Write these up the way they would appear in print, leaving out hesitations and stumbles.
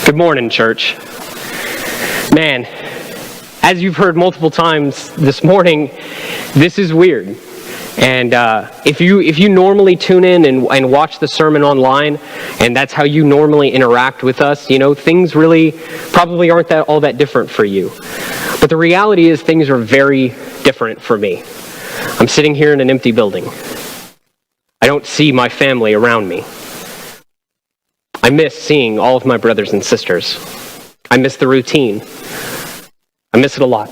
Good morning, church. Man, as you've heard multiple times this morning, this is weird. And if you normally tune in and watch the sermon online, and that's how you normally interact with us, things really probably aren't all that different for you. But the reality is things are very different for me. I'm sitting here in an empty building. I don't see my family around me. I miss seeing all of my brothers and sisters. I miss the routine. I miss it a lot.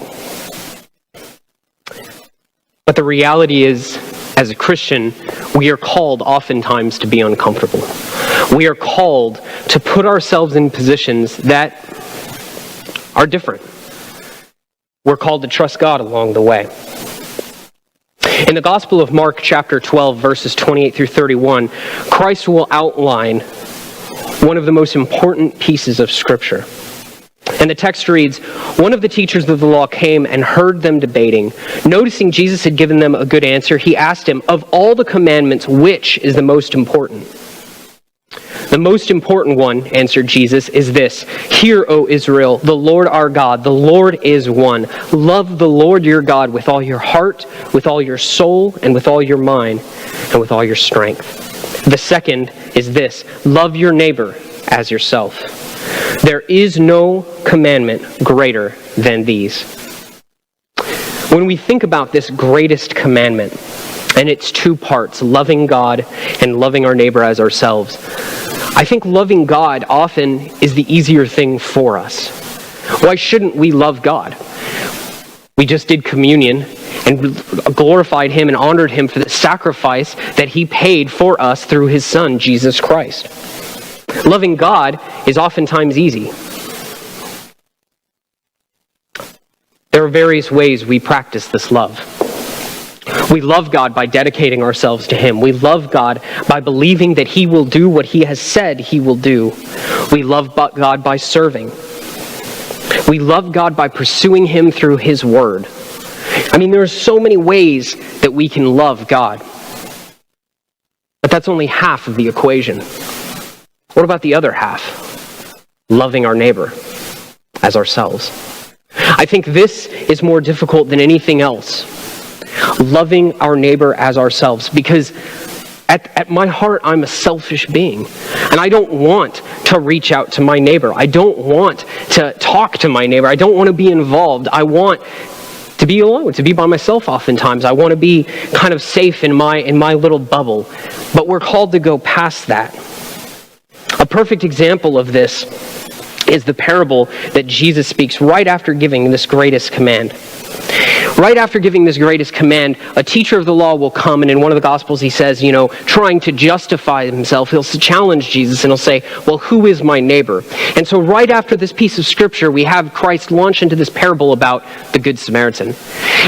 But the reality is, as a Christian, we are called oftentimes to be uncomfortable. We are called to put ourselves in positions that are different. We're called to trust God along the way. In the Gospel of Mark, chapter 12, verses 28 through 31, Christ will outline one of the most important pieces of Scripture. And the text reads, "One of the teachers of the law came and heard them debating. Noticing Jesus had given them a good answer, he asked him, 'Of all the commandments, which is the most important?' 'The most important one,' answered Jesus, 'is this: Hear, O Israel, the Lord our God, the Lord is one. Love the Lord your God with all your heart, with all your soul, and with all your mind, and with all your strength. The second is this: love your neighbor as yourself. There is no commandment greater than these.'" When we think about this greatest commandment, and its two parts, loving God and loving our neighbor as ourselves, I think loving God often is the easier thing for us. Why shouldn't we love God? We just did communion and glorified him and honored him for the sacrifice that he paid for us through his son, Jesus Christ. Loving God is oftentimes easy. There are various ways we practice this love. We love God by dedicating ourselves to him. We love God by believing that he will do what he has said he will do. We love God by serving. We love God by pursuing him through his word. There are so many ways that we can love God. But that's only half of the equation. What about the other half? Loving our neighbor as ourselves. I think this is more difficult than anything else. Loving our neighbor as ourselves, because at my heart, I'm a selfish being, and I don't want to reach out to my neighbor. I don't want to talk to my neighbor. I don't want to be involved. I want to be alone, to be by myself oftentimes. I want to be kind of safe in my little bubble, but we're called to go past that. A perfect example of this is the parable that Jesus speaks right after giving this greatest command. Right after giving this greatest command, a teacher of the law will come, and in one of the Gospels he says, trying to justify himself, he'll challenge Jesus and he'll say, "Well, who is my neighbor?" And so right after this piece of Scripture, we have Christ launch into this parable about the Good Samaritan.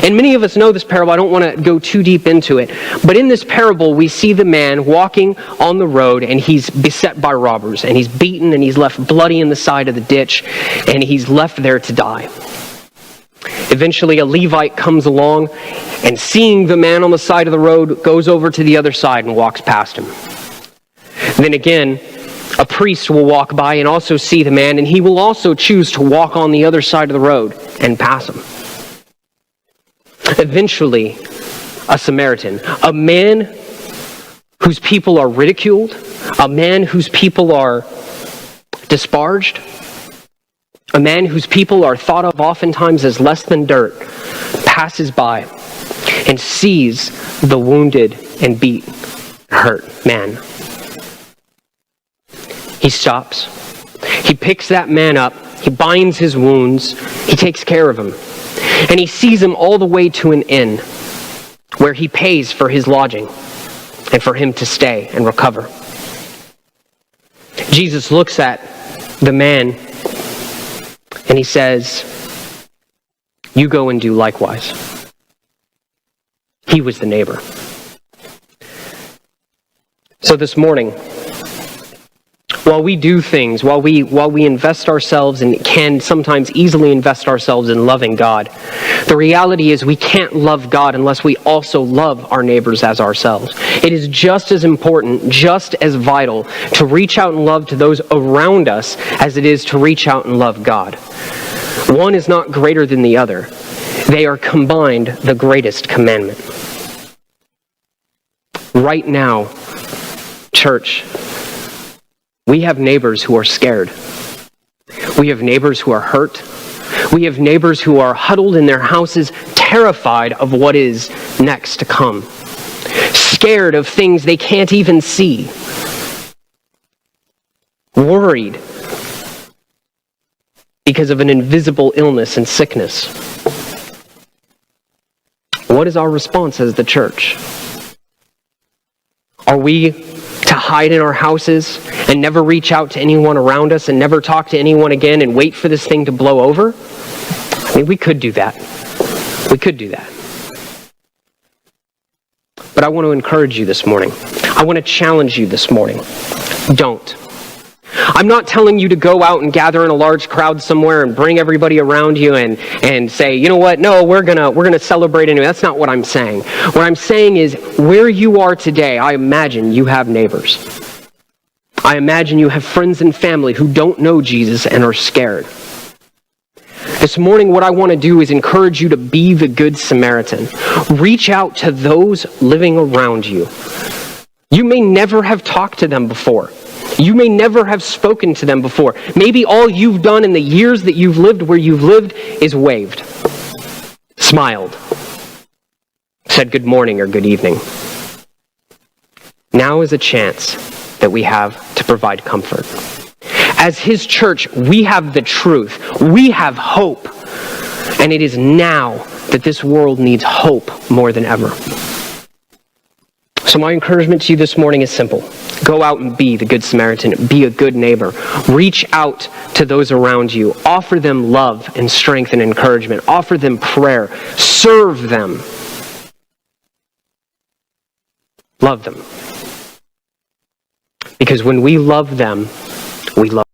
And many of us know this parable. I don't want to go too deep into it. But in this parable, we see the man walking on the road, and he's beset by robbers, and he's beaten, and he's left bloody in the side of the ditch, and he's left there to die. Eventually, a Levite comes along, and seeing the man on the side of the road, goes over to the other side and walks past him. Then again, a priest will walk by and also see the man, and he will also choose to walk on the other side of the road and pass him. Eventually, a Samaritan, a man whose people are ridiculed, a man whose people are disparaged, a man whose people are thought of oftentimes as less than dirt, passes by and sees the wounded and beat, hurt man. He stops. He picks that man up. He binds his wounds. He takes care of him. And he sees him all the way to an inn where he pays for his lodging and for him to stay and recover. Jesus looks at the man and he says, "You go and do likewise." He was the neighbor. So this morning, while we do things, while we invest ourselves and can sometimes easily invest ourselves in loving God, the reality is we can't love God unless we also love our neighbors as ourselves. It is just as important, just as vital to reach out and love to those around us as it is to reach out and love God. One is not greater than the other. They are combined the greatest commandment. Right now, church, we have neighbors who are scared. We have neighbors who are hurt. We have neighbors who are huddled in their houses, terrified of what is next to come. Scared of things they can't even see. Worried because of an invisible illness and sickness. What is our response as the church? Are we to hide in our houses and never reach out to anyone around us and never talk to anyone again and wait for this thing to blow over? I mean, we could do that. We could do that. But I want to encourage you this morning. I want to challenge you this morning. Don't. I'm not telling you to go out and gather in a large crowd somewhere and bring everybody around you and say, you know what, no, we're gonna celebrate anyway. That's not what I'm saying. What I'm saying is, where you are today, I imagine you have neighbors. I imagine you have friends and family who don't know Jesus and are scared. This morning, what I want to do is encourage you to be the Good Samaritan. Reach out to those living around you. You may never have talked to them before. You may never have spoken to them before. Maybe all you've done in the years that you've lived where you've lived is waved, smiled, said good morning or good evening. Now is a chance that we have to provide comfort. As His church, we have the truth. We have hope. And it is now that this world needs hope more than ever. So my encouragement to you this morning is simple. Go out and be the Good Samaritan. Be a good neighbor. Reach out to those around you. Offer them love and strength and encouragement. Offer them prayer. Serve them. Love them. Because when we love them, we love